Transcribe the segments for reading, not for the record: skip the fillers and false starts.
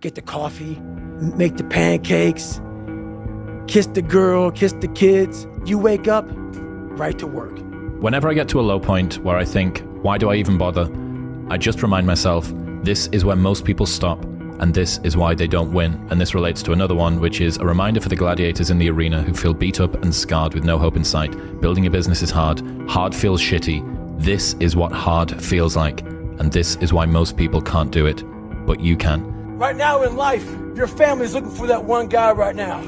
get the coffee, make the pancakes, kiss the girl, kiss the kids. You wake up, right to work. Whenever I get to a low point where I think, why do I even bother? I just remind myself, this is where most people stop, and this is why they don't win. And this relates to another one, which is a reminder for the gladiators in the arena who feel beat up and scarred with no hope in sight. Building a business is hard. Hard feels shitty. This is what hard feels like. And this is why most people can't do it, but you can. Right now in life, your family's looking for that one guy right now.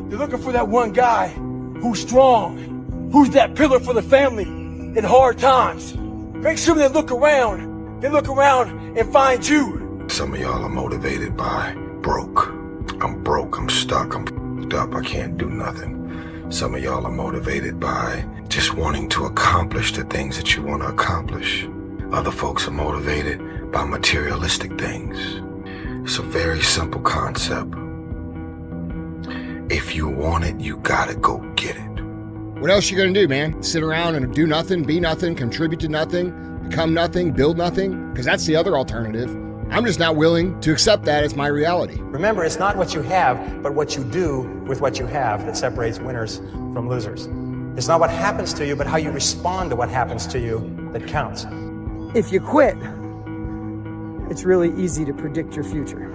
They're looking for that one guy who's strong, who's that pillar for the family in hard times. Make sure they look around and find you. Some of y'all are motivated by broke. I'm broke, I'm stuck, I'm f***ed up, I can't do nothing. Some of y'all are motivated by just wanting to accomplish the things that you want to accomplish. Other folks are motivated by materialistic things. It's a very simple concept. If you want it, you gotta go get it. What else you gonna do, man? Sit around and do nothing, be nothing, contribute to nothing, become nothing, build nothing? Because that's the other alternative. I'm just not willing to accept that as my reality. Remember, it's not what you have, but what you do with what you have that separates winners from losers. It's not what happens to you, but how you respond to what happens to you that counts. If you quit, it's really easy to predict your future.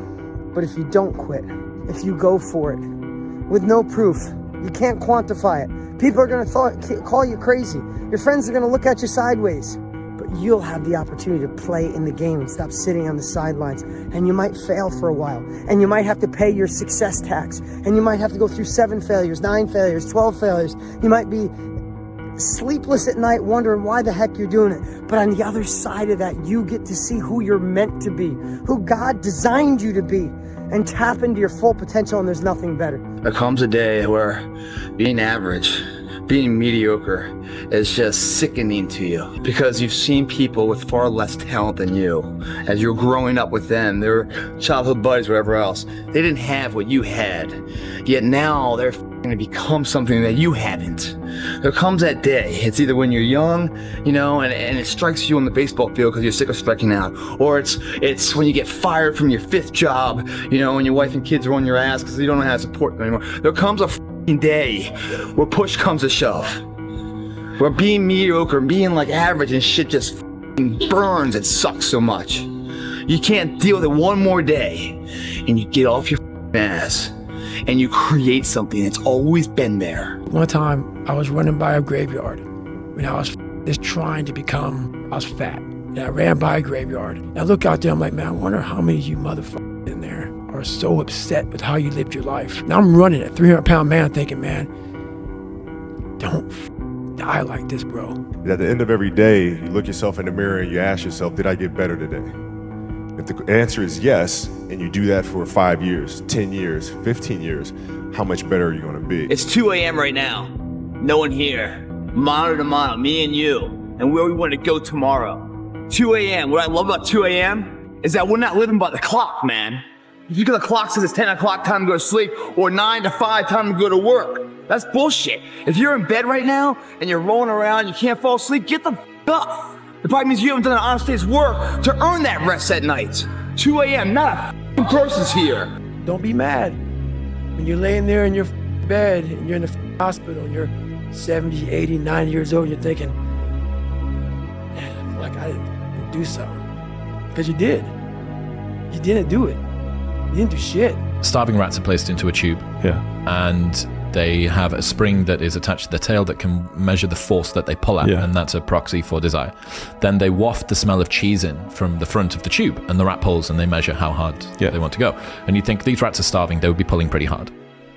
But if you don't quit, if you go for it, with no proof, you can't quantify it. People are gonna call you crazy. Your friends are gonna look at you sideways. But you'll have the opportunity to play in the game and stop sitting on the sidelines. And you might fail for a while. And you might have to pay your success tax. And you might have to go through 7 failures, 9 failures, 12 failures. You might be sleepless at night wondering why the heck you're doing it. But on the other side of that, you get to see who you're meant to be, who God designed you to be, and tap into your full potential, and there's nothing better. There comes a day where being average, being mediocre is just sickening to you because you've seen people with far less talent than you. As you're growing up with them, their childhood buddies, whatever else, they didn't have what you had. Yet now they're going to become something that you haven't. There comes that day. It's either when you're young, and it strikes you on the baseball field because you're sick of striking out, or it's when you get fired from your 5th job, and your wife and kids are on your ass because you don't know how to support them anymore. There comes a day where push comes to shove, where being mediocre and being like average and shit just burns and sucks so much. You can't deal with it one more day, and you get off your ass and you create something that's always been there. One time I was running by a graveyard when I was just trying to I was fat. And I ran by a graveyard. And I look out there, I'm like, man, I wonder how many of you motherfuckers in there are so upset with how you lived your life. And I'm running a 300-pound man thinking, man, don't die like this, bro. At the end of every day, you look yourself in the mirror and you ask yourself, did I get better today? If the answer is yes, and you do that for 5 years, 10 years, 15 years, how much better are you gonna be? It's 2 a.m. right now. No one here. Monitor to monitor, me and you, and where we want to go tomorrow. 2 a.m. What I love about 2 a.m. is that we're not living by the clock, man. If you get the clock says it's 10 o'clock, time to go to sleep, or 9 to 5, time to go to work. That's bullshit. If you're in bed right now, and you're rolling around, you can't fall asleep, get the f*** up. It probably means you haven't done an honest day's work to earn that rest at night. 2 a.m., not a person's here. Don't be mad. When you're laying there in your bed and you're in the hospital and you're 70, 80, 90 years old, and you're thinking, man, I feel like I didn't do something. Because you did. You didn't do it. You didn't do shit. Starving rats are placed into a tube. Yeah. And they have a spring that is attached to their tail that can measure the force that they pull at, and that's a proxy for desire. Then they waft the smell of cheese in from the front of the tube, and the rat pulls and they measure how hard they want to go. And you think these rats are starving, they would be pulling pretty hard.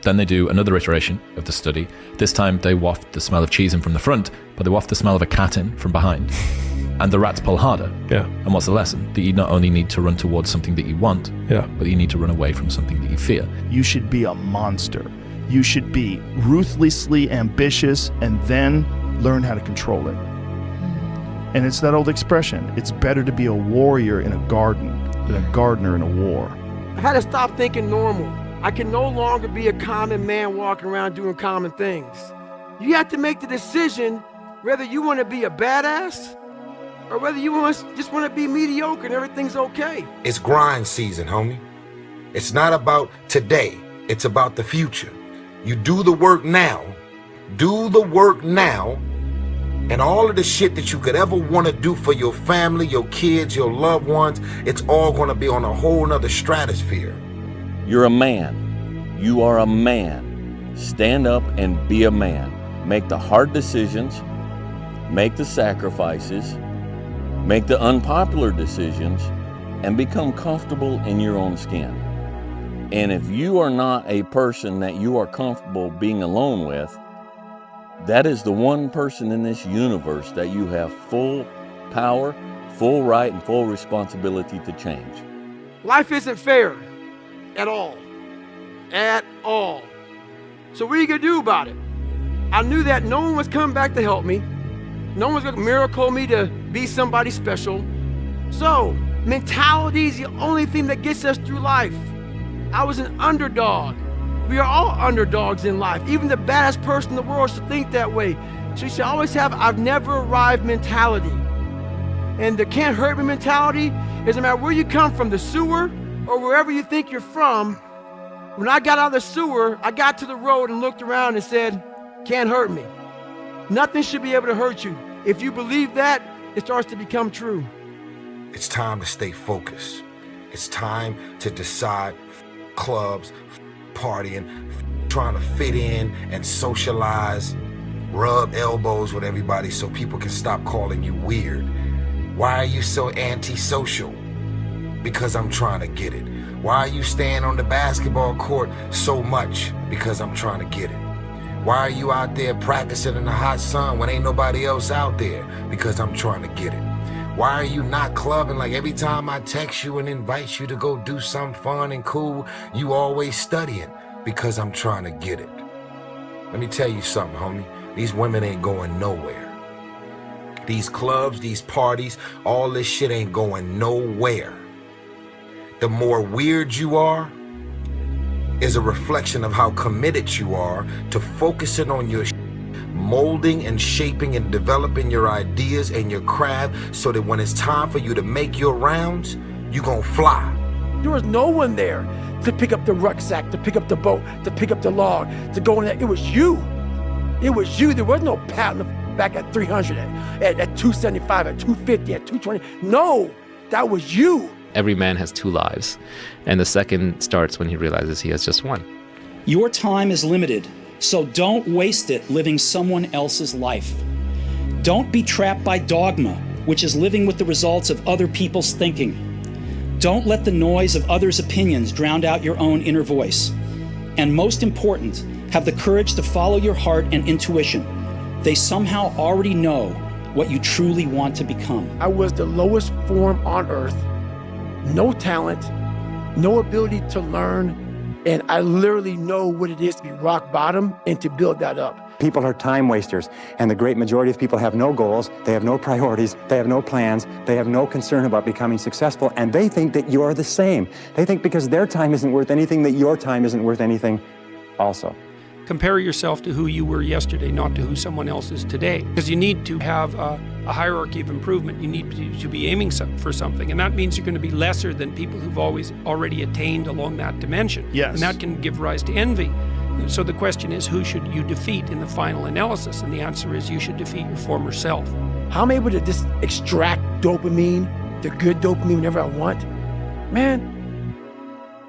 Then they do another iteration of the study. This time they waft the smell of cheese in from the front, but they waft the smell of a cat in from behind. And the rats pull harder. Yeah. And what's the lesson? That you not only need to run towards something that you want, but you need to run away from something that you fear. You should be a monster. You should be ruthlessly ambitious and then learn how to control it. And it's that old expression, it's better to be a warrior in a garden than a gardener in a war. I had to stop thinking normal. I can no longer be a common man walking around doing common things. You have to make the decision whether you want to be a badass or whether you just want to be mediocre and everything's okay. It's grind season, homie. It's not about today. It's about the future. You do the work now. Do the work now. And all of the shit that you could ever want to do for your family, your kids, your loved ones, it's all going to be on a whole nother stratosphere. You're a man. You are a man. Stand up and be a man. Make the hard decisions. Make the sacrifices. Make the unpopular decisions. And become comfortable in your own skin. And if you are not a person that you are comfortable being alone with, that is the one person in this universe that you have full power, full right, and full responsibility to change. Life isn't fair at all. At all. So what are you gonna do about it? I knew that no one was coming back to help me. No one's gonna miracle me to be somebody special. So, mentality is the only thing that gets us through life. I was an underdog. We are all underdogs in life. Even the baddest person in the world should think that way. So you should always have I've never arrived mentality. And the can't hurt me mentality is no matter where you come from, the sewer or wherever you think you're from. When I got out of the sewer, I got to the road and looked around and said, can't hurt me. Nothing should be able to hurt you. If you believe that, it starts to become true. It's time to stay focused. It's time to decide clubs, partying, trying to fit in and socialize, rub elbows with everybody so people can stop calling you weird. Why are you so antisocial? Because I'm trying to get it. Why are you staying on the basketball court so much? Because I'm trying to get it. Why are you out there practicing in the hot sun when ain't nobody else out there? Because I'm trying to get it. Why are you not clubbing? Like every time I text you and invite you to go do something fun and cool, you always studying. Because I'm trying to get it. Let me tell you something, homie. These women ain't going nowhere. These clubs, these parties, all this shit ain't going nowhere. The more weird you are is a reflection of how committed you are to focusing on your molding and shaping and developing your ideas and your craft so that when it's time for you to make your rounds, you gonna fly. There was no one there to pick up the rucksack, to pick up the boat, to pick up the log, to go in there. It was you. It was you. There was no pat on the back at 300, at 275, at 250, at 220. No, that was you. Every man has two lives, and the second starts when he realizes he has just one. Your time is limited, so don't waste it living someone else's life. Don't be trapped by dogma, which is living with the results of other people's thinking. Don't let the noise of others' opinions drown out your own inner voice. And most important, have the courage to follow your heart and intuition. They somehow already know what you truly want to become. I was the lowest form on earth. No talent, no ability to learn, and I literally know what it is to be rock bottom and to build that up. People are time wasters, and the great majority of people have no goals, they have no priorities, they have no plans, they have no concern about becoming successful, and they think that you're the same. They think because their time isn't worth anything, that your time isn't worth anything also. Compare yourself to who you were yesterday, not to who someone else is today. Because you need to have a hierarchy of improvement. You need to be aiming for something. And that means you're going to be lesser than people who've already attained along that dimension. Yes. And that can give rise to envy. So the question is, who should you defeat in the final analysis? And the answer is you should defeat your former self. How I'm able to just extract dopamine, the good dopamine whenever I want. Man,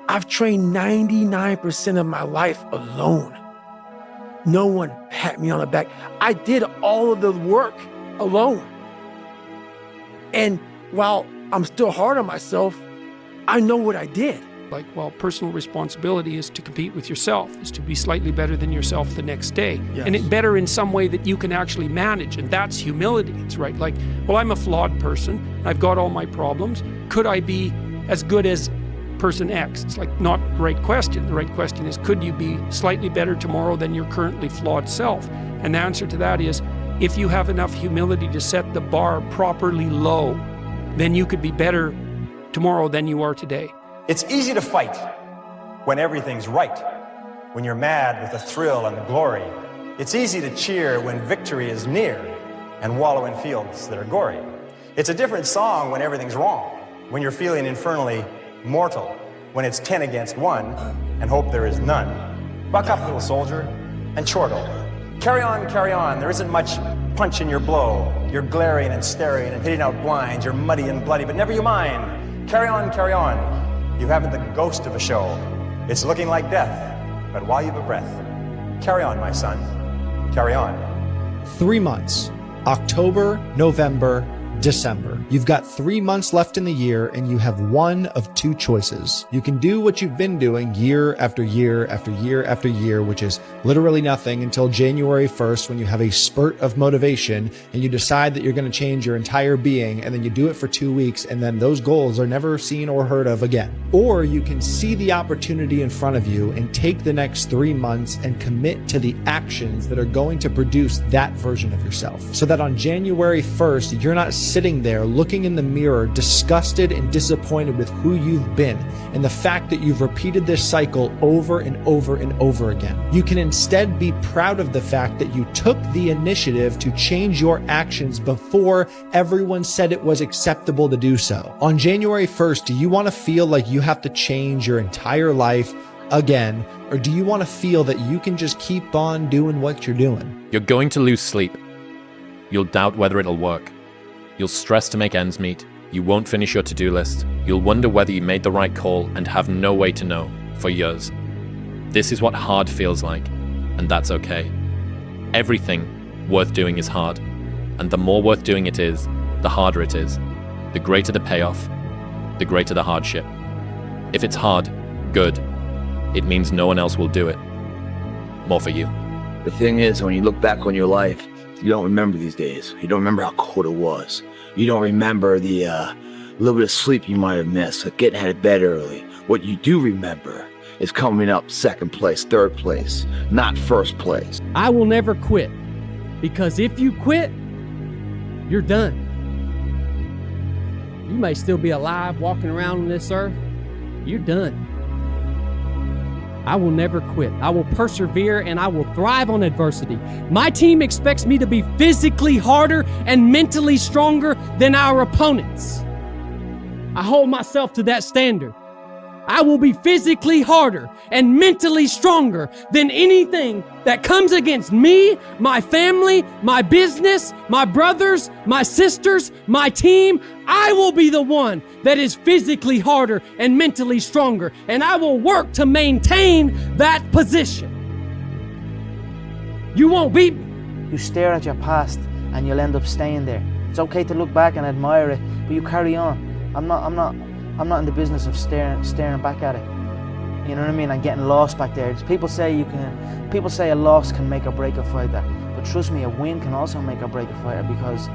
I've trained 99% of my life alone. No one pat me on the back. I did all of the work alone. And while I'm still hard on myself, I know what I did. Like, well, personal responsibility is to compete with yourself, is to be slightly better than yourself the next day. Yes. And it better in some way that you can actually manage. And that's humility. It's right. Like, well, I'm a flawed person. I've got all my problems. Could I be as good as person X? It's like not the right question. The right question is, could you be slightly better tomorrow than your currently flawed self? And the answer to that is, if you have enough humility to set the bar properly low, then you could be better tomorrow than you are today. It's easy to fight when everything's right, when you're mad with the thrill and the glory. It's easy to cheer when victory is near and wallow in fields that are gory. It's a different song when everything's wrong, when you're feeling infernally mortal when it's 10 against 1 and hope there is none. Buck up, little soldier, and chortle. Carry on, there isn't much punch in your blow. You're glaring and staring and hitting out blinds, you're muddy and bloody, but never you mind. Carry on. You haven't the ghost of a show. It's looking like death, but while you've a breath, carry on, my son, carry on. 3 months, October, November, December. You've got 3 months left in the year and you have one of two choices. You can do what you've been doing year after year after year after year, which is literally nothing until January 1st when you have a spurt of motivation and you decide that you're going to change your entire being, and then you do it for 2 weeks and then those goals are never seen or heard of again. Or you can see the opportunity in front of you and take the next 3 months and commit to the actions that are going to produce that version of yourself, so that on January 1st, you're not sitting there looking in the mirror, disgusted and disappointed with who you've been and the fact that you've repeated this cycle over and over and over again. You can instead be proud of the fact that you took the initiative to change your actions before everyone said it was acceptable to do so. On January 1st, do you want to feel like you have to change your entire life again, or do you want to feel that you can just keep on doing what you're doing? You're going to lose sleep. You'll doubt whether it'll work. You'll stress to make ends meet. You won't finish your to-do list. You'll wonder whether you made the right call and have no way to know for years. This is what hard feels like, and that's okay. Everything worth doing is hard, and the more worth doing it is, the harder it is. The greater the payoff, the greater the hardship. If it's hard, good. It means no one else will do it. More for you. The thing is, when you look back on your life, you don't remember these days. You don't remember how cold it was. You don't remember the little bit of sleep you might have missed, like getting out of bed early. What you do remember is coming up second place, third place, not first place. I will never quit, because if you quit, you're done. You may still be alive, walking around on this earth. You're done. I will never quit. I will persevere and I will thrive on adversity. My team expects me to be physically harder and mentally stronger than our opponents. I hold myself to that standard. I will be physically harder and mentally stronger than anything that comes against me, my family, my business, my brothers, my sisters, my team. I will be the one that is physically harder and mentally stronger, and I will work to maintain that position. You won't beat me. You stare at your past and you'll end up staying there. It's okay to look back and admire it, but you carry on. I'm not in the business of staring back at it. You know what I mean? And getting lost back there. People say a loss can make or break a fighter, but trust me, a win can also make or break a fighter, because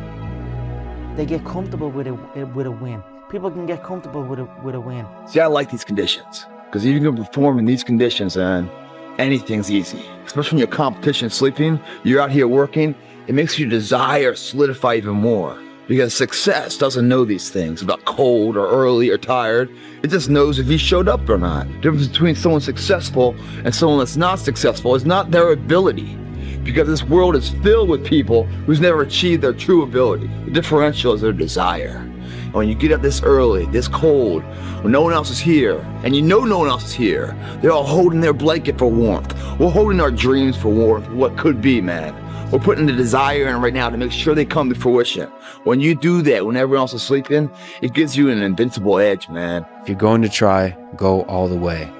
they get comfortable with a win. People can get comfortable with a win. See, I like these conditions, because if you can perform in these conditions, then anything's easy. Especially when you're competition sleeping, you're out here working, it makes your desire solidify even more. Because success doesn't know these things about cold or early or tired. It just knows if you showed up or not. The difference between someone successful and someone that's not successful is not their ability. Because this world is filled with people who's never achieved their true ability. The differential is their desire. And when you get up this early, this cold, when no one else is here, and you know no one else is here, they're all holding their blanket for warmth. We're holding our dreams for warmth, what could be, man. We're putting the desire in right now to make sure they come to fruition. When you do that, when everyone else is sleeping, it gives you an invincible edge, man. If you're going to try, go all the way.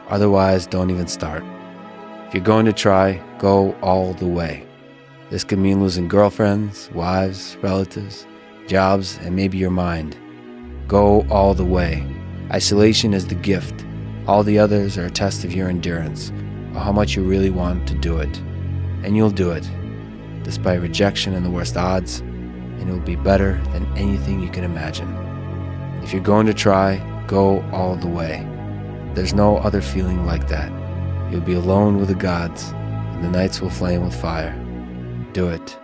Otherwise, don't even start. If you're going to try, go all the way. This could mean losing girlfriends, wives, relatives, jobs, and maybe your mind. Go all the way. Isolation is the gift. All the others are a test of your endurance, or how much you really want to do it. And you'll do it, despite rejection and the worst odds, and it'll be better than anything you can imagine. If you're going to try, go all the way. There's no other feeling like that. You'll be alone with the gods, and the nights will flame with fire. Do it.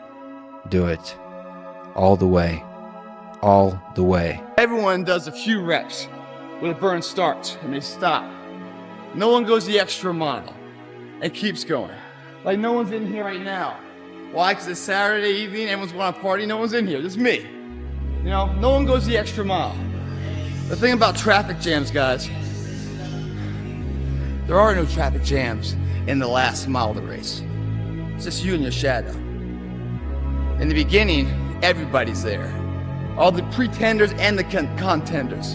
Do it. All the way. All the way. Everyone does a few reps when a burn starts and they stop. No one goes the extra mile and keeps going. Like no one's in here right now. Why? Because it's Saturday evening, everyone's going to party, no one's in here, just me. You know, no one goes the extra mile. The thing about traffic jams, guys, There are no traffic jams in the last mile of the race. It's just you and your shadow. In the beginning, everybody's there. All the pretenders and the contenders.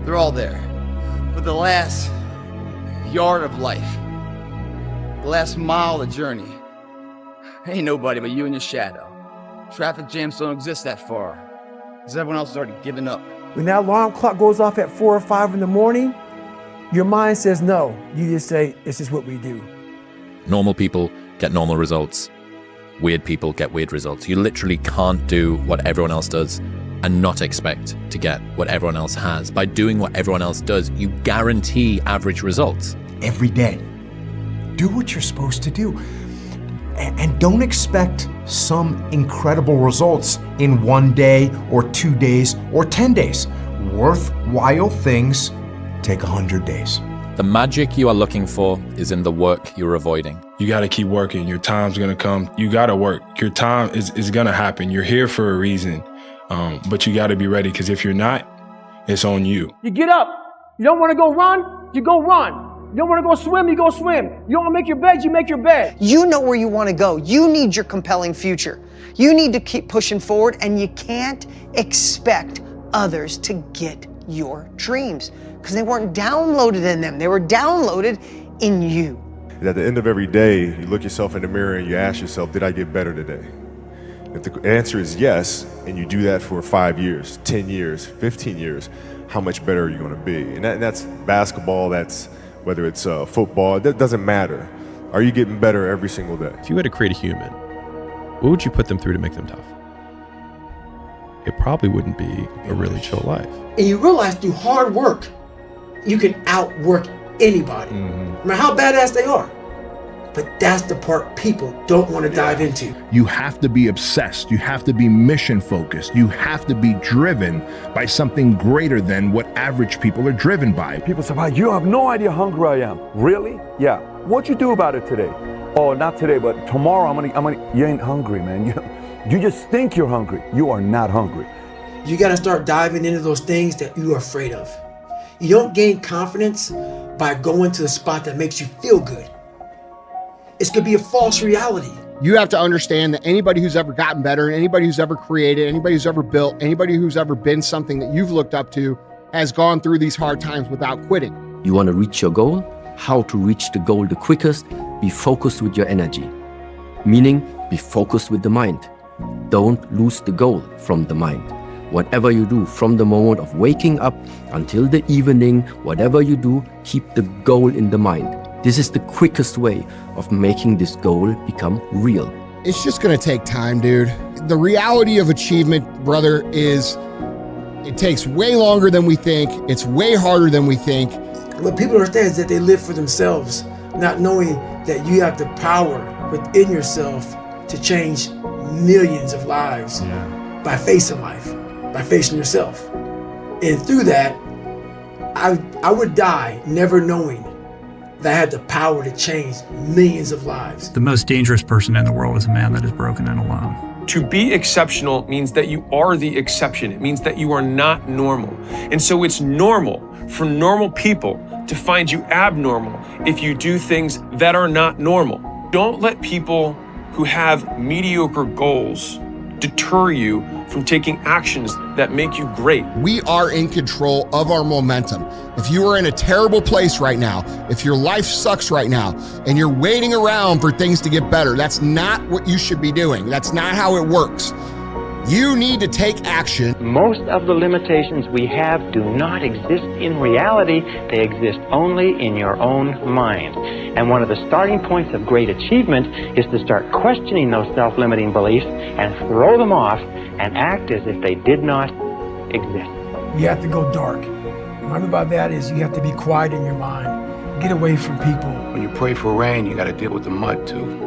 They're all there. But the last yard of life, the last mile of the journey, ain't nobody but you and your shadow. Traffic jams don't exist that far, because everyone else has already given up. When that alarm clock goes off at 4 or 5 in the morning, your mind says no. You just say, this is what we do. Normal people get normal results. Weird people get weird results. You literally can't do what everyone else does and not expect to get what everyone else has. By doing what everyone else does, you guarantee average results. Every day, do what you're supposed to do. And don't expect some incredible results in 1 day or 2 days or 10 days. Worthwhile things take 100 days. The magic you are looking for is in the work you're avoiding. You got to keep working. Your time's going to come. You got to work. Your time is going to happen. You're here for a reason, but you got to be ready, because if you're not, it's on you. You get up. You don't want to go run, you go run. You don't want to go swim, you go swim. You don't want to make your bed, you make your bed. You know where you want to go. You need your compelling future. You need to keep pushing forward, and you can't expect others to get your dreams, because they weren't downloaded in them. They were downloaded in you. At the end of every day, you look yourself in the mirror and you ask yourself, did I get better today? If the answer is yes, and you do that for 5 years, 10 years, 15 years, how much better are you going to be? And that's basketball, that's whether it's football, that doesn't matter. Are you getting better every single day? If you had to create a human, what would you put them through to make them tough? It probably wouldn't be a really chill life. And you realize through hard work, you can outwork anybody, no matter how badass they are. But that's the part people don't want to dive into. You have to be obsessed. You have to be mission focused. You have to be driven by something greater than what average people are driven by. People say, wow, you have no idea how hungry I am. Really? Yeah. What'd you do about it today? Oh, not today, but tomorrow I'm gonna, you ain't hungry, man. You just think you're hungry. You are not hungry. You got to start diving into those things that you are afraid of. You don't gain confidence by going to the spot that makes you feel good. It's going to be a false reality. You have to understand that anybody who's ever gotten better, anybody who's ever created, anybody who's ever built, anybody who's ever been something that you've looked up to has gone through these hard times without quitting. You want to reach your goal? How to reach the goal the quickest? Be focused with your energy. Meaning, be focused with the mind. Don't lose the goal from the mind. Whatever you do, from the moment of waking up until the evening, whatever you do, keep the goal in the mind. This is the quickest way of making this goal become real. It's just gonna take time, dude. The reality of achievement, brother, is it takes way longer than we think. It's way harder than we think. What people understand is that they live for themselves, not knowing that you have the power within yourself to change millions of lives by facing life, by facing yourself. And through that, I would die never knowing that I had the power to change millions of lives. The most dangerous person in the world is a man that is broken and alone. To be exceptional means that you are the exception. It means that you are not normal. And so it's normal for normal people to find you abnormal if you do things that are not normal. Don't let people who have mediocre goals deter you from taking actions that make you great. We are in control of our momentum. If you are in a terrible place right now, if your life sucks right now, and you're waiting around for things to get better, that's not what you should be doing. That's not how it works. You need to take action. Most of the limitations we have do not exist in reality. They exist only in your own mind. And one of the starting points of great achievement is to start questioning those self-limiting beliefs and throw them off and act as if they did not exist. You have to go dark. What I mean by that is you have to be quiet in your mind. Get away from people. When you pray for rain, you got to deal with the mud too.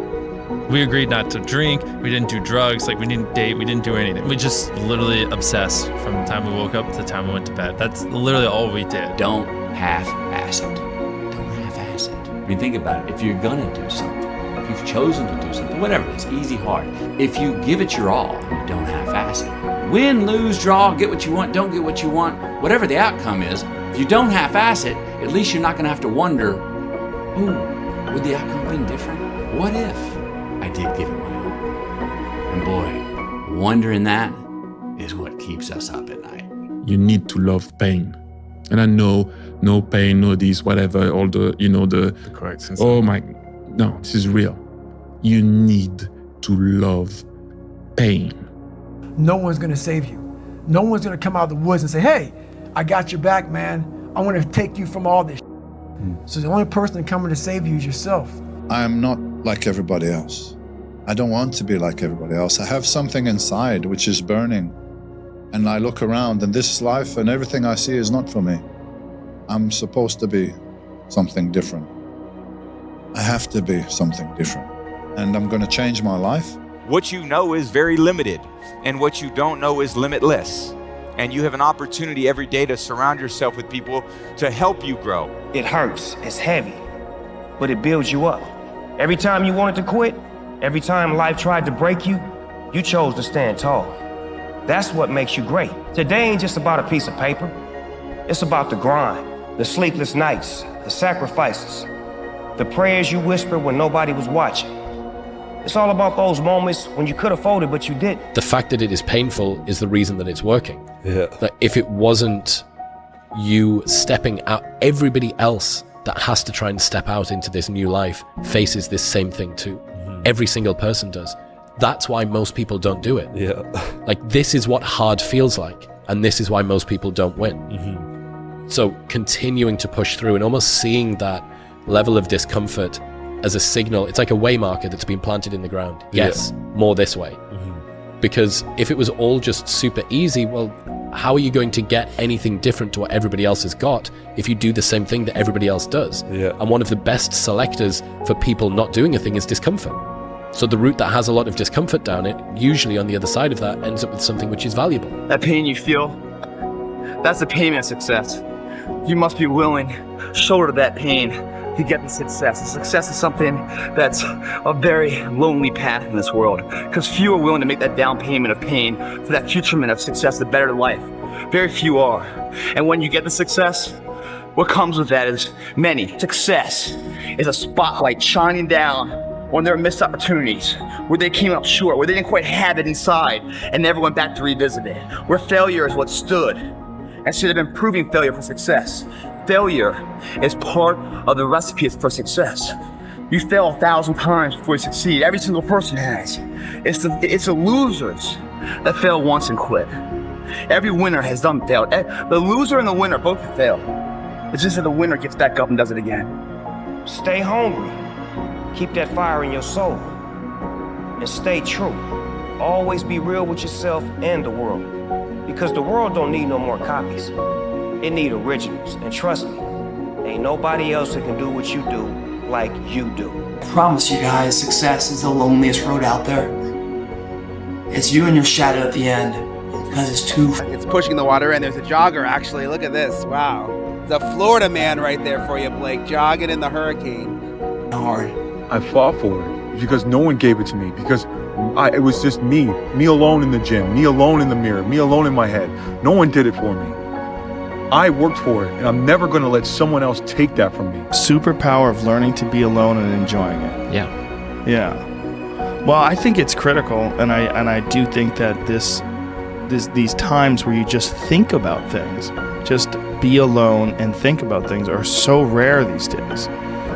We agreed not to drink, we didn't do drugs, like we didn't date, we didn't do anything. We just literally obsessed from the time we woke up to the time we went to bed. That's literally all we did. Don't half-ass it. Don't half-ass it. I mean, think about it. If you're gonna do something, if you've chosen to do something, whatever it is, easy, hard, if you give it your all, you don't half-ass it. Win, lose, draw, get what you want, don't get what you want, whatever the outcome is, if you don't half-ass it, at least you're not gonna have to wonder Oh, would the outcome have been different? What if I did give it my all? And boy, wondering that is what keeps us up at night. You need to love pain. And I know, no pain, no this, whatever, all the, the correct sense. Oh my, no, this is real. You need to love pain. No one's gonna save you. No one's gonna come out of the woods and say, hey, I got your back, man. I wanna take you from all this. So the only person coming to save you is yourself. I'm not like everybody else. I don't want to be like everybody else. I have something inside which is burning. And I look around and this life and everything I see is not for me. I'm supposed to be something different. I have to be something different. And I'm gonna change my life. What you know is very limited, and what you don't know is limitless. And you have an opportunity every day to surround yourself with people to help you grow. It hurts, it's heavy, but it builds you up. Every time you wanted to quit, every time life tried to break you, you chose to stand tall. That's what makes you great. Today ain't just about a piece of paper. It's about the grind, the sleepless nights, the sacrifices, the prayers you whispered when nobody was watching. It's all about those moments when you could have folded, but you didn't. The fact that it is painful is the reason that it's working. Yeah. Like if it wasn't you stepping out, everybody else that has to try and step out into this new life faces this same thing too. Every single person does. That's why most people don't do it. Yeah. Like this is what hard feels like, and this is why most people don't win. So continuing to push through and almost seeing that level of discomfort as a signal, it's like a way marker that's been planted in the ground. Yes, more this way. Because if it was all just super easy, well, how are you going to get anything different to what everybody else has got if you do the same thing that everybody else does? And one of the best selectors for people not doing a thing is discomfort. So the route that has a lot of discomfort down it, usually on the other side of that, ends up with something which is valuable. That pain you feel, that's the payment of success. You must be willing to shoulder that pain to get the success. The success is something that's a very lonely path in this world, because few are willing to make that down payment of pain for that futurement of success, the better life. Very few are. And when you get the success, what comes with that is many. Success is a spotlight shining down on their missed opportunities, where they came up short, where they didn't quite have it inside and never went back to revisit it, where failure is what stood instead of improving failure for success. Failure is part of the recipe for success. You fail 1,000 times before you succeed. Every single person has. It's the losers that fail once and quit. Every winner has done failed. The loser and the winner both have failed. It's just that the winner gets back up and does it again. Stay hungry. Keep that fire in your soul. And stay true. Always be real with yourself and the world. Because the world don't need no more copies. It need originals. And trust me, ain't nobody else that can do what you do like you do. I promise you guys, success is the loneliest road out there. It's you and your shadow at the end, because it's too... It's pushing the water in. There's a jogger, actually. Look at this. Wow. The Florida man right there for you, Blake. Jogging in the hurricane. Hard. I fought for it because no one gave it to me, because it was just me alone in the gym, me alone in the mirror, me alone in my head. No one did it for me. I worked for it, and I'm never going to let someone else take that from me. Superpower of learning to be alone and enjoying it. Yeah. Well, I think it's critical, and I do think that these times where you just think about things, just be alone and think about things, are so rare these days.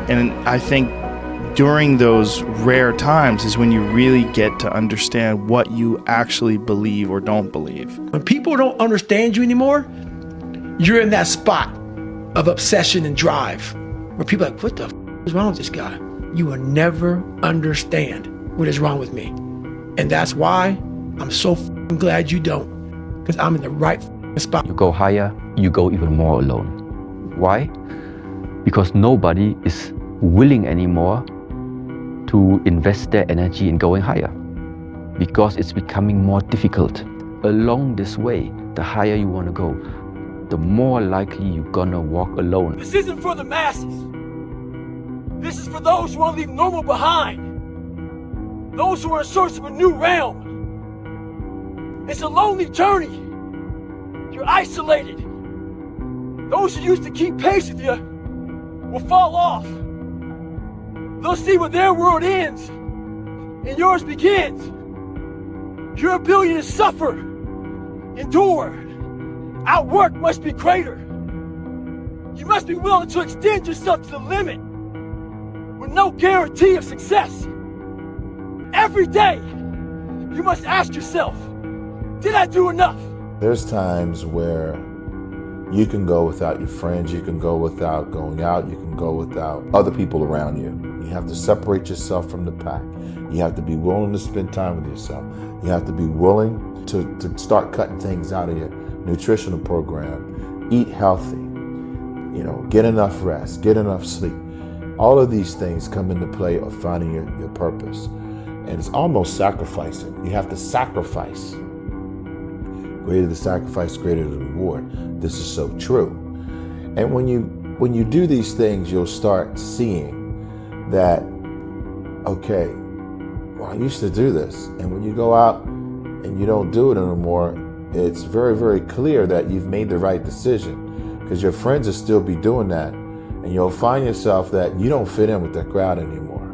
And I think during those rare times is when you really get to understand what you actually believe or don't believe. When people don't understand you anymore, you're in that spot of obsession and drive where people are like, what the is wrong with this guy? You will never understand what is wrong with me. And that's why I'm so glad you don't, because I'm in the right spot. You go higher, you go even more alone. Why? Because nobody is willing anymore to invest their energy in going higher, because it's becoming more difficult. Along this way, the higher you want to go, the more likely you're gonna walk alone. This isn't for the masses. This is for those who want to leave normal behind. Those who are in search of a new realm. It's a lonely journey. You're isolated. Those who used to keep pace with you will fall off. they'll see where their world ends and yours begins. Your ability to suffer, endure, outwork must be greater. You must be willing to extend yourself to the limit with no guarantee of success. Every day, you must ask yourself, did I do enough? There's times where you can go without your friends, you can go without going out, you can go without other people around you. You have to separate yourself from the pack. You have to be willing to spend time with yourself. You have to be willing to start cutting things out of your nutritional program. Eat healthy, get enough rest, get enough sleep. All of these things come into play of finding your purpose. And it's almost sacrificing. You have to sacrifice. Greater the sacrifice, greater the reward. This is so true. And when you do these things, you'll start seeing that, okay, well, I used to do this. And when you go out and you don't do it anymore, it's very, very clear that you've made the right decision, because your friends will still be doing that. And you'll find yourself that you don't fit in with that crowd anymore.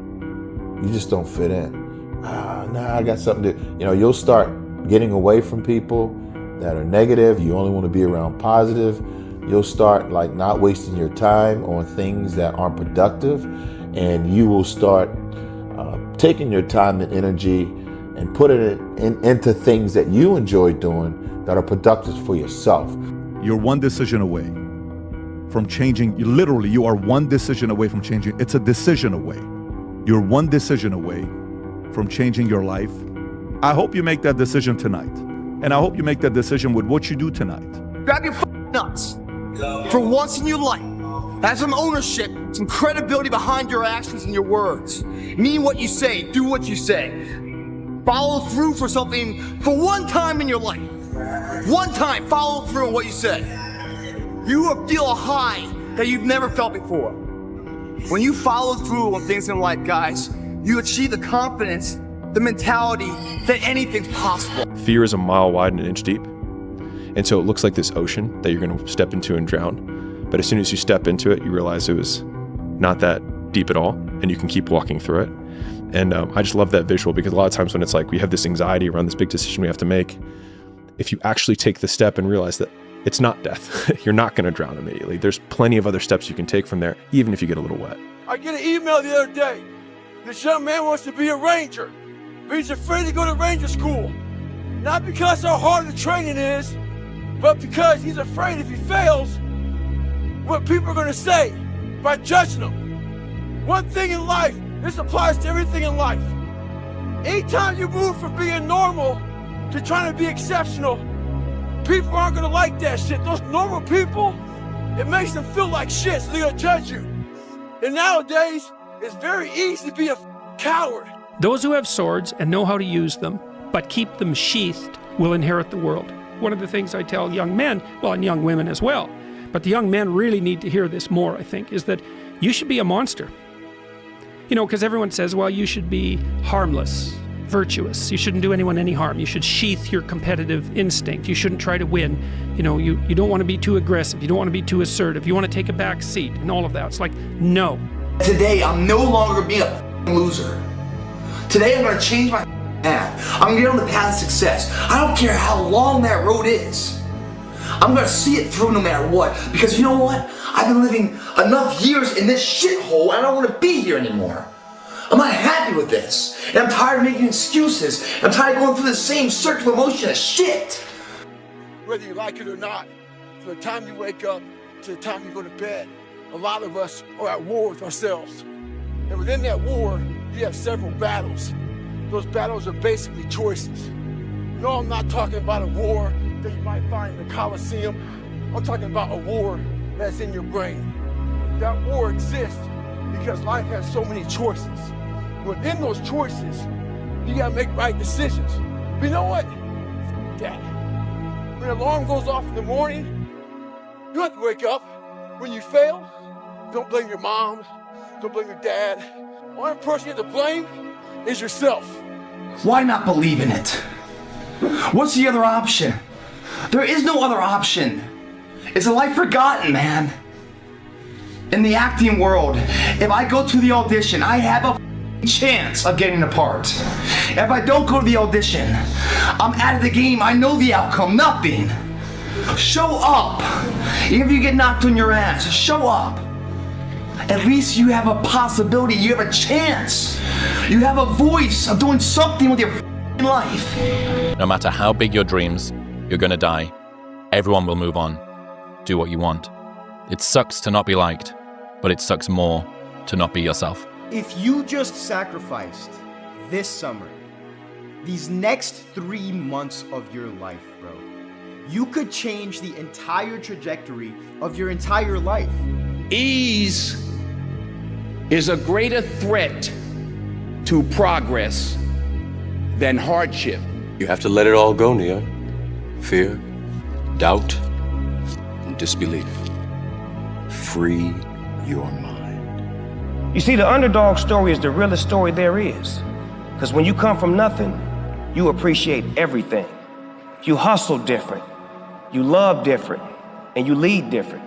You just don't fit in. I got something to, you'll start getting away from people that are negative. You only want to be around positive. You'll start not wasting your time on things that aren't productive, and you will start taking your time and energy and putting it into things that you enjoy doing that are productive for yourself. You're one decision away from changing. You are one decision away from changing. It's a decision away. You're one decision away from changing your life. I hope you make that decision tonight. And I hope you make that decision with what you do tonight. Grab your nuts. For once in your life, have some ownership, some credibility behind your actions and your words. Mean what you say, do what you say. Follow through for something for one time in your life. One time, follow through on what you say. You will feel a high that you've never felt before. When you follow through on things in life, guys, you achieve the confidence, the mentality that anything's possible. Fear is a mile wide and an inch deep. And so it looks like this ocean that you're going to step into and drown. But as soon as you step into it, you realize it was not that deep at all, and you can keep walking through it. And I just love that visual, because a lot of times when it's like we have this anxiety around this big decision we have to make, if you actually take the step and realize that it's not death, you're not going to drown immediately. There's plenty of other steps you can take from there, even if you get a little wet. I get an email the other day. This young man wants to be a ranger, but he's afraid to go to ranger school. Not because how hard the training is, but because he's afraid if he fails, what people are going to say by judging him. One thing in life, this applies to everything in life. Anytime you move from being normal to trying to be exceptional, people aren't going to like that shit. Those normal people, it makes them feel like shit, so they're going to judge you. And nowadays, it's very easy to be a coward. Those who have swords and know how to use them, but keep them sheathed, will inherit the world. One of the things I tell young men, well, and young women as well, but the young men really need to hear this more, I think, is that you should be a monster. Because everyone says, well, you should be harmless, virtuous. You shouldn't do anyone any harm. You should sheath your competitive instinct. You shouldn't try to win. You don't want to be too aggressive. You don't want to be too assertive. You want to take a back seat and all of that. It's like, no. Today, I'm no longer being a loser. Today, I'm going to change my path. I'm going to get on the path of success. I don't care how long that road is. I'm going to see it through no matter what. Because you know what? I've been living enough years in this shithole, and I don't want to be here anymore. I'm not happy with this. And I'm tired of making excuses. I'm tired of going through the same circular motion of shit. Whether you like it or not, from the time you wake up to the time you go to bed, a lot of us are at war with ourselves. And within that war, you have several battles. Those battles are basically choices. No, I'm not talking about a war that you might find in the Coliseum. I'm talking about a war that's in your brain. That war exists because life has so many choices. Within those choices, you gotta make right decisions. But you know what? That. When the alarm goes off in the morning, you don't have to wake up. When you fail, don't blame your mom, don't blame your dad. The only person you have to blame is yourself. Why not believe in it? What's the other option? There is no other option. It's a life forgotten, man. In the acting world, if I go to the audition, I have a chance of getting the part. If I don't go to the audition, I'm out of the game. I know the outcome, nothing. Show up. Even if you get knocked on your ass, show up. At least you have a possibility, you have a chance. You have a voice of doing something with your life. No matter how big your dreams, you're gonna die. Everyone will move on. Do what you want. It sucks to not be liked, but it sucks more to not be yourself. If you just sacrificed this summer, these next 3 months of your life, bro, you could change the entire trajectory of your entire life. Ease is a greater threat to progress than hardship. You have to let it all go, Neo. Fear, doubt, and disbelief. Free your mind. You see, the underdog story is the realest story there is. Because when you come from nothing, you appreciate everything. You hustle different, you love different, and you lead different.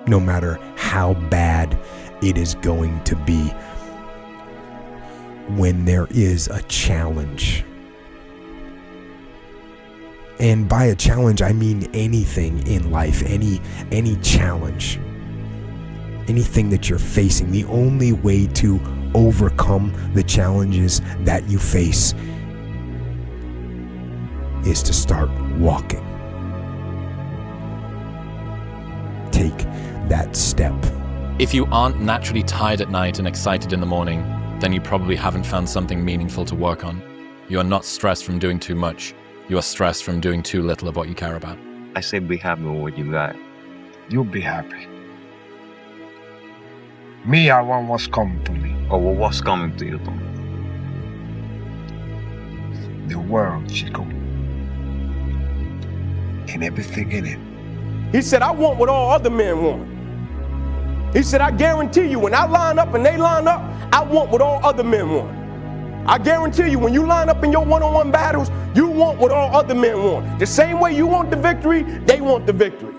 No matter how bad it is going to be, when there is a challenge, and by a challenge I mean anything in life, any challenge, anything that you're facing, the only way to overcome the challenges that you face is to start walking. Take that step. If you aren't naturally tired at night and excited in the morning, then you probably haven't found something meaningful to work on. You are not stressed from doing too much. You are stressed from doing too little of what you care about. I said be happy with what you got. You'll be happy. Me, I want what's coming to me. Oh, well, what's coming to you, Tom? The world, Chico. And everything in it. He said, I want what all other men want. He said, I guarantee you, when I line up and they line up, I want what all other men want. I guarantee you, when you line up in your one-on-one battles, you want what all other men want. The same way you want the victory, they want the victory.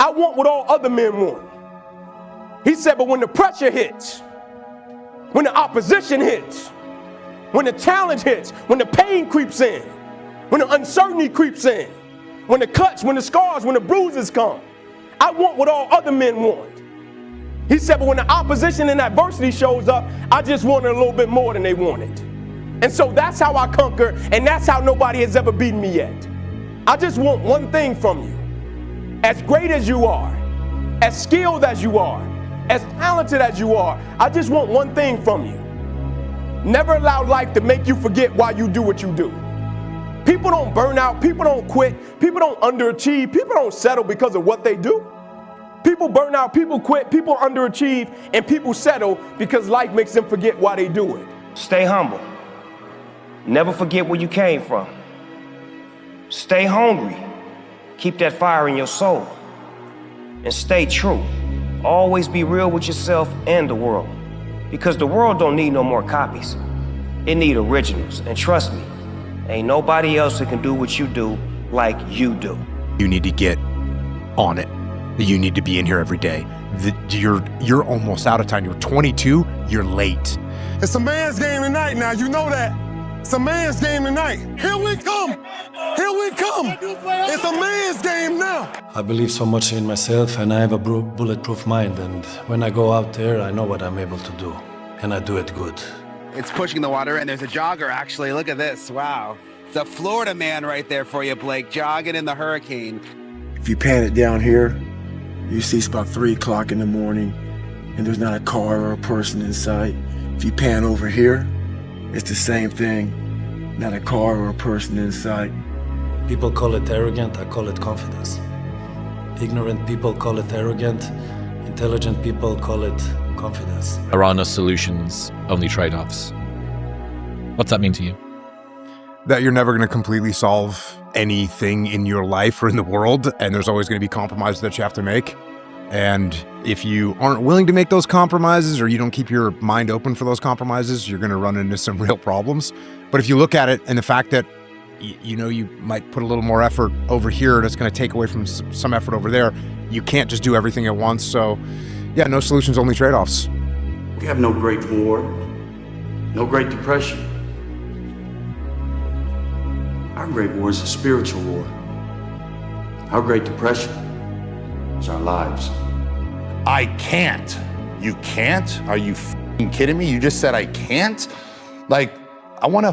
I want what all other men want. He said, but when the pressure hits, when the opposition hits, when the challenge hits, when the pain creeps in, when the uncertainty creeps in, when the cuts, when the scars, when the bruises come, I want what all other men want. He said, but when the opposition and adversity shows up, I just want it a little bit more than they wanted. And so that's how I conquer, and that's how nobody has ever beaten me yet. I just want one thing from you. As great as you are, as skilled as you are, as talented as you are, I just want one thing from you. Never allow life to make you forget why you do what you do. People don't burn out, people don't quit, people don't underachieve, people don't settle because of what they do. People burn out, people quit, people underachieve, and people settle because life makes them forget why they do it. Stay humble. Never forget where you came from. Stay hungry. Keep that fire in your soul. And stay true. Always be real with yourself and the world. Because the world don't need no more copies. It need originals. And trust me, ain't nobody else that can do what you do like you do. You need to get on it. You need to be in here every day. You're almost out of time. You're 22, you're late. It's a man's game tonight now, you know that. It's a man's game tonight. Here we come. Here we come. It's a man's game now. I believe so much in myself, and I have a bulletproof mind, and when I go out there, I know what I'm able to do, and I do it good. It's pushing the water, and there's a jogger, actually. Look at this. Wow. It's a Florida man right there for you, Blake, jogging in the hurricane. If you pan it down here, you see it's about 3 o'clock in the morning, and there's not a car or a person in sight. If you pan over here, it's the same thing. Not a car or a person in sight. People call it arrogant, I call it confidence. Ignorant people call it arrogant, intelligent people call it confidence. There are no solutions, only trade-offs. What's that mean to you? That you're never going to completely solve anything in your life or in the world, and there's always going to be compromises that you have to make. And if you aren't willing to make those compromises, or you don't keep your mind open for those compromises, you're going to run into some real problems. But if you look at it and the fact that you know you might put a little more effort over here, and it's going to take away from some effort over there, you can't just do everything at once. So Yeah, no solutions, only trade-offs. We have no Great War, no Great Depression. Our Great War is a spiritual war. Our Great Depression is our lives. I can't. You can't? Are you f***ing kidding me? You just said I can't? Like, I want to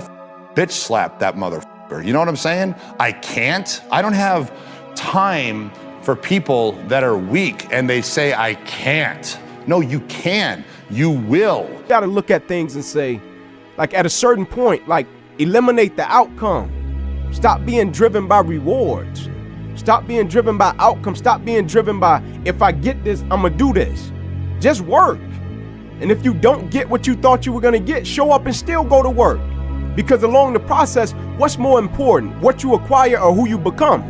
bitch slap that motherfucker. You know what I'm saying? I can't. I don't have time for people that are weak and they say I can't. No, you can. You will. You gotta look at things and say, like at a certain point, like eliminate the outcome. Stop being driven by rewards. Stop being driven by outcome. Stop being driven by, if I get this, I'm gonna do this. Just work. And if you don't get what you thought you were gonna get, show up and still go to work. Because along the process, what's more important, what you acquire or who you become?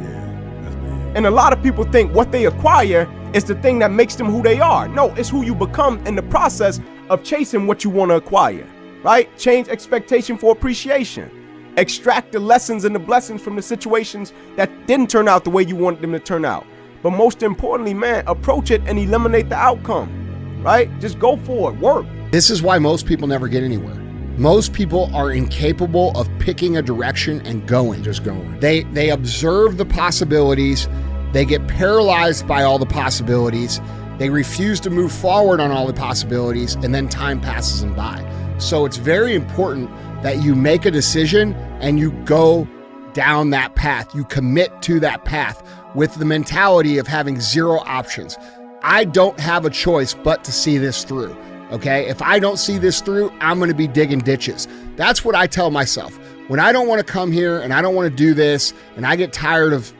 And a lot of people think what they acquire is the thing that makes them who they are. No, it's who you become in the process of chasing what you want to acquire, right? Change expectation for appreciation. Extract the lessons and the blessings from the situations that didn't turn out the way you wanted them to turn out. But most importantly, man, approach it and eliminate the outcome, right? Just go for it, work. This is why most people never get anywhere. Most people are incapable of picking a direction and going. Just going. They observe the possibilities. They get paralyzed by all the possibilities. They refuse to move forward on all the possibilities, and then time passes them by. So it's very important that you make a decision and you go down that path. You commit to that path with the mentality of having zero options. I don't have a choice but to see this through. Okay, if I don't see this through, I'm gonna be digging ditches. That's what I tell myself. When I don't wanna come here and I don't wanna do this, and I get tired of,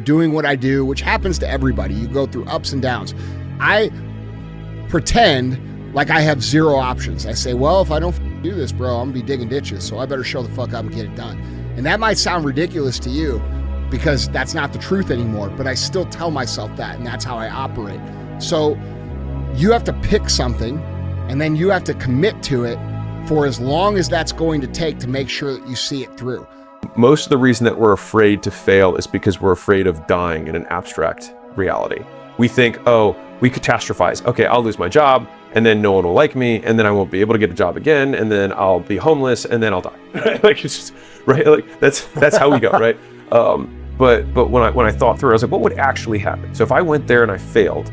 doing what I do, which happens to everybody, you go through ups and downs. I pretend like I have zero options. I say, well, if I don't do this, bro, I'm gonna be digging ditches, so I better show the fuck up and get it done. And that might sound ridiculous to you because that's not the truth anymore, but I still tell myself that, and that's how I operate. So you have to pick something, and then you have to commit to it for as long as that's going to take to make sure that you see it through. Most of the reason that we're afraid to fail is because we're afraid of dying in an abstract reality. We think, oh, we catastrophize. Okay, I'll lose my job, and then no one will like me, and then I won't be able to get a job again, and then I'll be homeless, and then I'll die. Like, it's just, right? Like, that's how we go, right? But when I thought through, I was like, what would actually happen? So if I went there and I failed,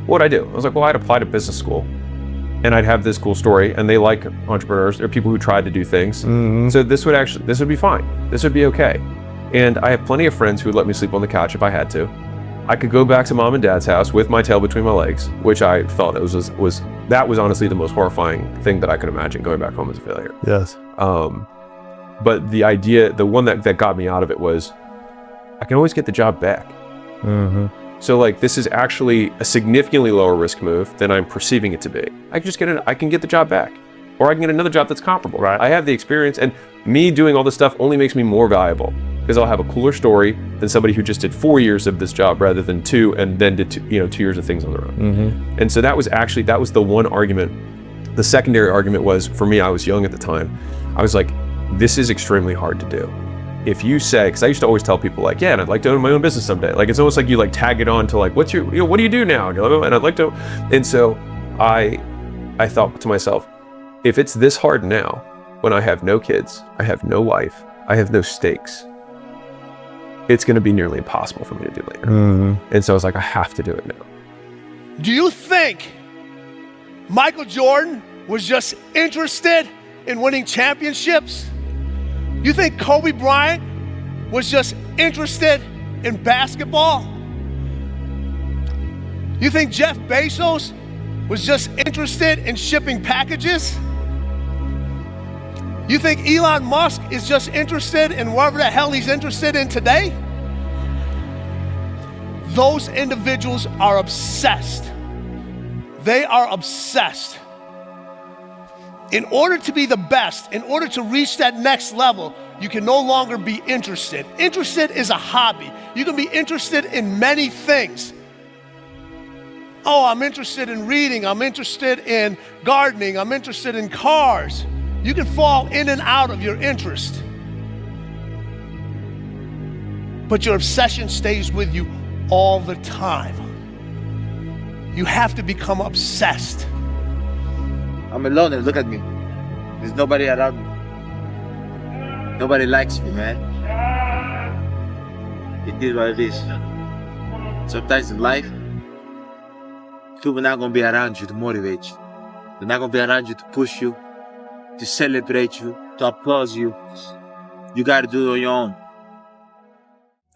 what would I do? I was like, well, I'd apply to business school. And I'd have this cool story, and they like entrepreneurs. They're people who tried to do things. Mm-hmm. So this would be fine. This would be okay. And I have plenty of friends who would let me sleep on the couch if I had to. I could go back to mom and dad's house with my tail between my legs, which I felt that was honestly the most horrifying thing that I could imagine, going back home as a failure. Yes. But the idea, the one that got me out of it was, I can always get the job back. Mm-hmm. So like, this is actually a significantly lower risk move than I'm perceiving it to be. I can get the job back, or I can get another job that's comparable. Right. I have the experience, and me doing all this stuff only makes me more valuable because I'll have a cooler story than somebody who just did 4 years of this job rather than 2, and then did 2 years of things on their own. Mm-hmm. And so that was the one argument. The secondary argument was, for me, I was young at the time. I was like, this is extremely hard to do. If you say, because I used to always tell people like, yeah, and I'd like to own my own business someday. Like, it's almost like you like tag it on to like, what do you do now? And I'd like to, and so I thought to myself, if it's this hard now, when I have no kids, I have no wife, I have no stakes, it's going to be nearly impossible for me to do later. Mm-hmm. And so I was like, I have to do it now. Do you think Michael Jordan was just interested in winning championships? You think Kobe Bryant was just interested in basketball? You think Jeff Bezos was just interested in shipping packages? You think Elon Musk is just interested in whatever the hell he's interested in today? Those individuals are obsessed. They are obsessed. In order to be the best, in order to reach that next level, you can no longer be interested. Interested is a hobby. You can be interested in many things. Oh, I'm interested in reading. I'm interested in gardening. I'm interested in cars. You can fall in and out of your interest. But your obsession stays with you all the time. You have to become obsessed. I'm a loner, look at me. There's nobody around me. Nobody likes me, man. It is what it is. Sometimes in life, people are not gonna be around you to motivate you. They're not gonna be around you to push you, to celebrate you, to applaud you. You gotta do it on your own.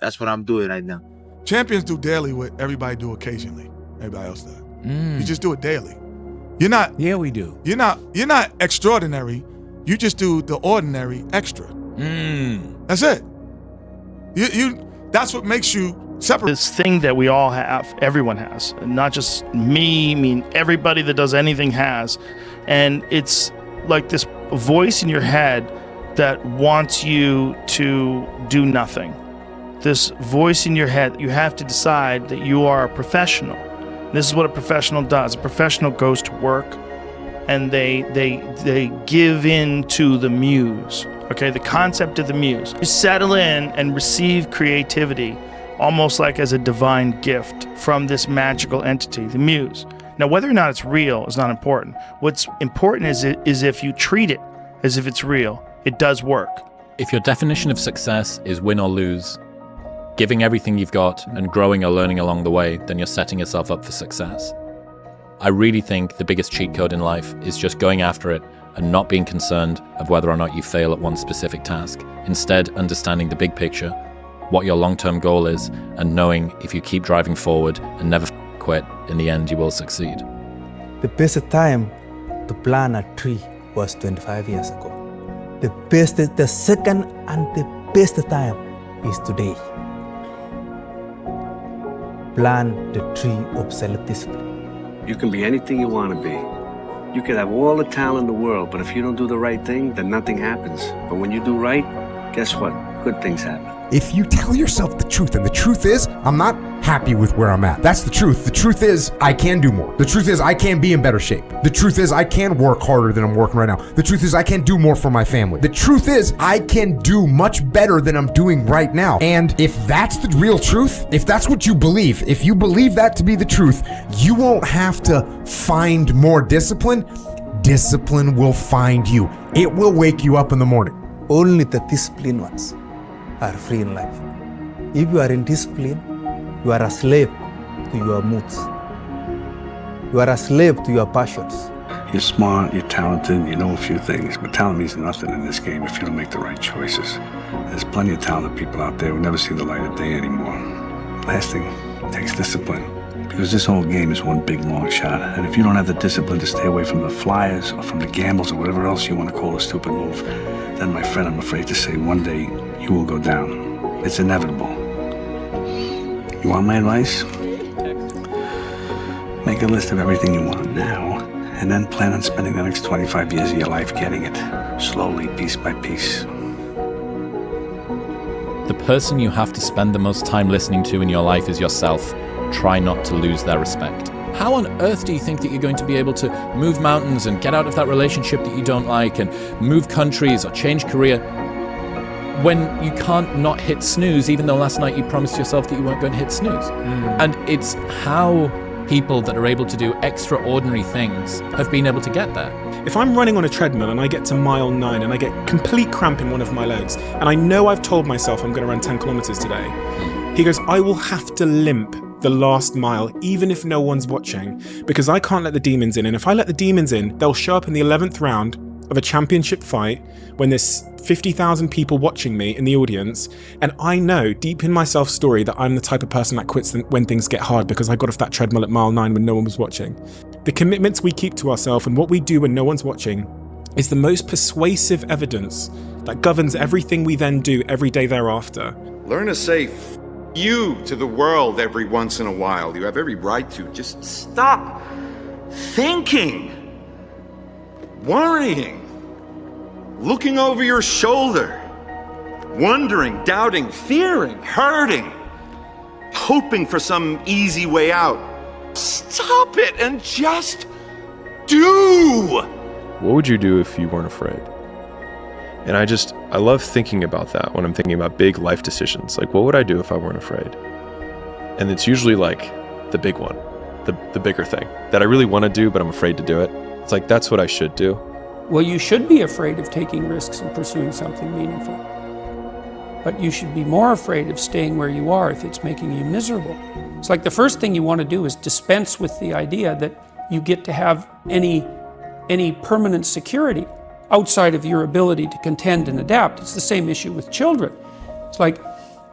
That's what I'm doing right now. Champions do daily what everybody do occasionally. Everybody else does. You just do it daily. You're not. Yeah, we do. You're not extraordinary. You just do the ordinary extra. That's it. You. That's what makes you separate. This thing that we all have, everyone has, not just me. I mean, everybody that does anything has, and it's like this voice in your head that wants you to do nothing. This voice in your head, you have to decide that you are a professional. This is what a professional does. A professional goes to work and they give in to the muse, okay? The concept of the muse. You settle in and receive creativity almost like as a divine gift from this magical entity, the muse. Now, whether or not it's real is not important. What's important is if you treat it as if it's real, it does work. If your definition of success is win or lose, giving everything you've got and growing or learning along the way, then you're setting yourself up for success. I really think the biggest cheat code in life is just going after it and not being concerned of whether or not you fail at one specific task. Instead, understanding the big picture, what your long-term goal is, and knowing if you keep driving forward and never quit, in the end you will succeed. The best time to plant a tree was 25 years ago. The second and the best time is today. Plant the tree of self-discipline. You can be anything you want to be. You can have all the talent in the world, but if you don't do the right thing, then nothing happens. But when you do right, guess what? Good things happen. If you tell yourself the truth, and the truth is, I'm not happy with where I'm at. That's the truth. The truth is, I can do more. The truth is, I can be in better shape. The truth is, I can work harder than I'm working right now. The truth is, I can do more for my family. The truth is, I can do much better than I'm doing right now. And if that's the real truth, if that's what you believe, if you believe that to be the truth, you won't have to find more discipline. Discipline will find you. It will wake you up in the morning. Only the disciplined ones are free in life. If you are in discipline, you are a slave to your moods. You are a slave to your passions. You're smart, you're talented, you know a few things, but talent means nothing in this game if you don't make the right choices. There's plenty of talented people out there who never see the light of day anymore. Last thing, it takes discipline. Because this whole game is one big long shot. And if you don't have the discipline to stay away from the flyers or from the gambles or whatever else you want to call a stupid move, then my friend, I'm afraid to say one day you will go down. It's inevitable. You want my advice? Make a list of everything you want now, and then plan on spending the next 25 years of your life getting it, slowly, piece by piece. The person you have to spend the most time listening to in your life is yourself. Try not to lose their respect. How on earth do you think that you're going to be able to move mountains and get out of that relationship that you don't like and move countries or change career when you can't not hit snooze, even though last night you promised yourself that you weren't going to hit snooze? And it's how people that are able to do extraordinary things have been able to get there. If I'm running on a treadmill and I get to mile 9 and I get complete cramp in one of my legs, and I know I've told myself I'm going to run 10 kilometers today, he goes, I will have to limp the last mile, even if no one's watching, because I can't let the demons in. And if I let the demons in, they'll show up in the 11th round of a championship fight when there's 50,000 people watching me in the audience. And I know deep in my self-story that I'm the type of person that quits when things get hard because I got off that treadmill at mile 9 when no one was watching. The commitments we keep to ourselves and what we do when no one's watching is the most persuasive evidence that governs everything we then do every day thereafter. Learn to say you to the world every once in a while. You have every right to. Just stop thinking, worrying, looking over your shoulder, wondering, doubting, fearing, hurting, hoping for some easy way out. Stop it and just do. What would you do if you weren't afraid? And I love thinking about that when I'm thinking about big life decisions. Like, what would I do if I weren't afraid? And it's usually like the big one, the bigger thing that I really want to do, but I'm afraid to do it. It's like, that's what I should do. Well, you should be afraid of taking risks and pursuing something meaningful. But you should be more afraid of staying where you are if it's making you miserable. It's like the first thing you want to do is dispense with the idea that you get to have any permanent security outside of your ability to contend and adapt. It's the same issue with children. It's like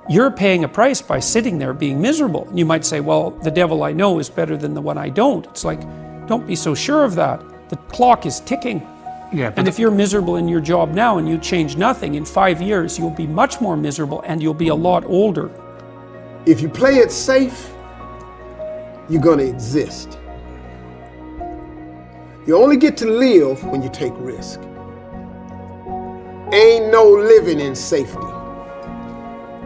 you're paying a price by sitting there being miserable. And you might say, well, the devil I know is better than the one I don't. It's like, don't be so sure of that. The clock is ticking. Yeah, and if you're miserable in your job now and you change nothing, in 5 years, you'll be much more miserable and you'll be a lot older. If you play it safe, you're gonna exist. You only get to live when you take risk. Ain't no living in safety.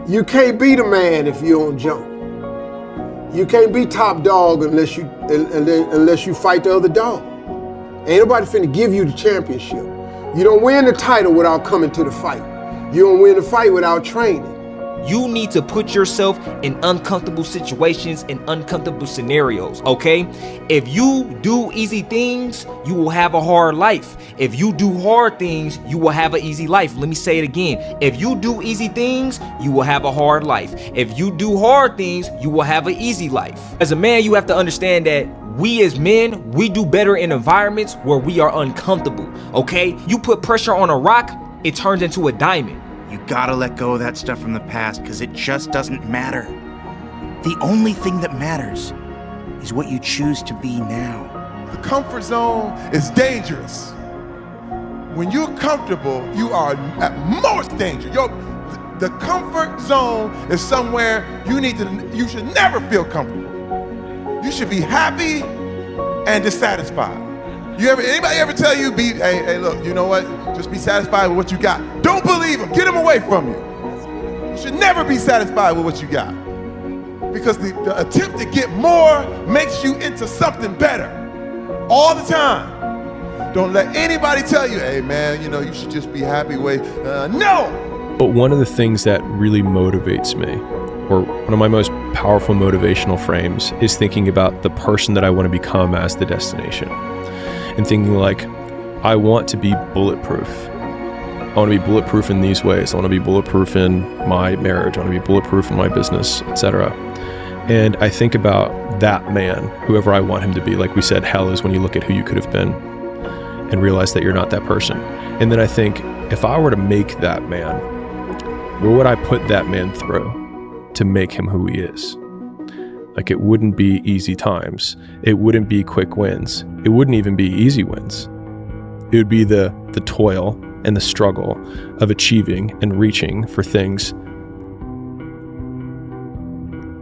You can't be the man if you don't jump. You can't be top dog unless you fight the other dog. Ain't nobody finna give you the championship. You don't win the title without coming to the fight. You don't win the fight without training. You need to put yourself in uncomfortable situations and uncomfortable scenarios, okay? If you do easy things, you will have a hard life. If you do hard things, you will have an easy life. Let me say it again. If you do easy things, you will have a hard life. If you do hard things, you will have an easy life. As a man, you have to understand that we as men, we do better in environments where we are uncomfortable, okay? You put pressure on a rock, it turns into a diamond. You gotta let go of that stuff from the past because it just doesn't matter. The only thing that matters is what you choose to be now. The comfort zone is dangerous. When you're comfortable, you are at most danger. The comfort zone is somewhere you should never feel comfortable. You should be happy and dissatisfied. Anybody ever tell you, hey, look, you know what? Just be satisfied with what you got. Don't believe them. Get them away from you. You should never be satisfied with what you got. Because the attempt to get more makes you into something better all the time. Don't let anybody tell you, hey, man, you should just be happy with, no! But one of the things that really motivates me, or one of my most powerful motivational frames, is thinking about the person that I want to become as the destination. And thinking like, I want to be bulletproof. I want to be bulletproof in these ways. I want to be bulletproof in my marriage. I want to be bulletproof in my business, etc. And I think about that man, whoever I want him to be. Like we said, hell is when you look at who you could have been and realize that you're not that person. And then I think, if I were to make that man, what would I put that man through to make him who he is? Like, it wouldn't be easy times. It wouldn't be quick wins. It wouldn't even be easy wins. It would be the toil and the struggle of achieving and reaching for things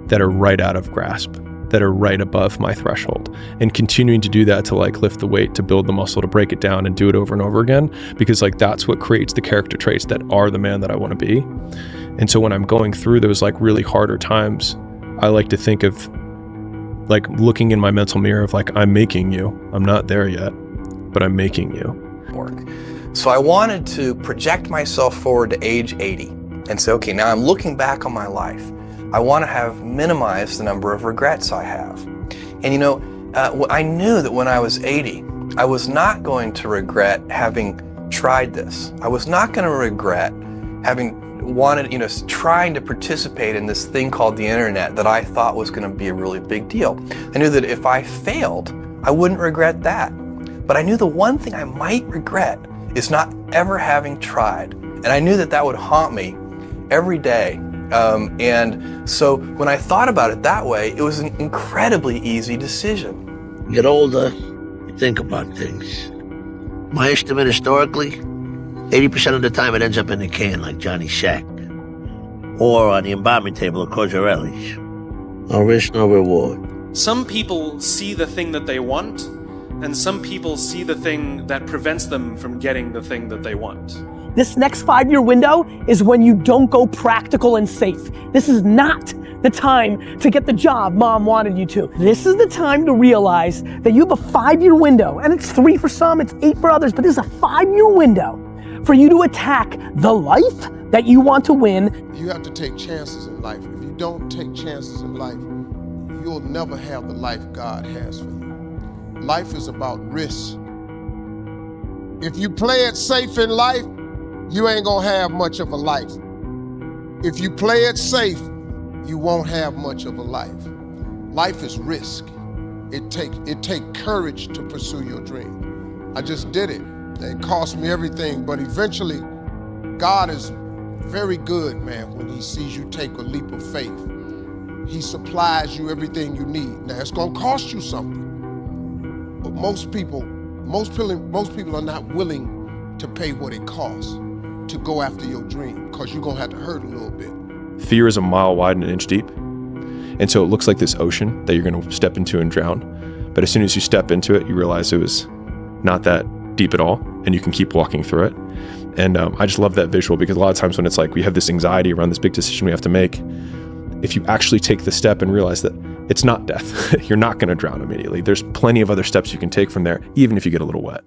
that are right out of grasp, that are right above my threshold, and continuing to do that to like lift the weight, to build the muscle, to break it down and do it over and over again, because like that's what creates the character traits that are the man that I want to be. And so when I'm going through those like really harder times, I like to think of like looking in my mental mirror of like, I'm making you. I'm not there yet, but I'm making you. So I wanted to project myself forward to age 80 and say, okay, now I'm looking back on my life. I want to have minimized the number of regrets I have. And I knew that when I was 80, I was not going to regret having tried this. I was not going to regret having trying to participate in this thing called the internet that I thought was going to be a really big deal. I knew that if I failed, I wouldn't regret that. But I knew the one thing I might regret is not ever having tried. And I knew that that would haunt me every day. And so when I thought about it that way, it was an incredibly easy decision. You get older, you think about things. My estimate historically, 80% of the time it ends up in the can like Johnny Shack. Or on the embalming table at Cogerelli's. No risk, no reward. Some people see the thing that they want, and some people see the thing that prevents them from getting the thing that they want. This next 5-year window is when you don't go practical and safe. This is not the time to get the job mom wanted you to. This is the time to realize that you have a 5-year window, and it's 3 for some, it's 8 for others, but this is a 5-year window for you to attack the life that you want to win. You have to take chances in life. If you don't take chances in life, you you'll never have the life God has for you. Life is about risk. If you play it safe in life, you ain't gonna have much of a life. If you play it safe, you won't have much of a life. Life is risk. It take courage to pursue your dream. I just did it. It cost me everything, but eventually, God is very good, man, when he sees you take a leap of faith. He supplies you everything you need. Now, it's gonna cost you something, but most people are not willing to pay what it costs to go after your dream, because you're gonna have to hurt a little bit. Fear is a mile wide and an inch deep. And so it looks like this ocean that you're going to step into and drown. But as soon as you step into it, you realize it was not that deep at all, and you can keep walking through it. And I just love that visual, because a lot of times when it's like we have this anxiety around this big decision we have to make, if you actually take the step and realize that it's not death, you're not going to drown immediately. There's plenty of other steps you can take from there, even if you get a little wet.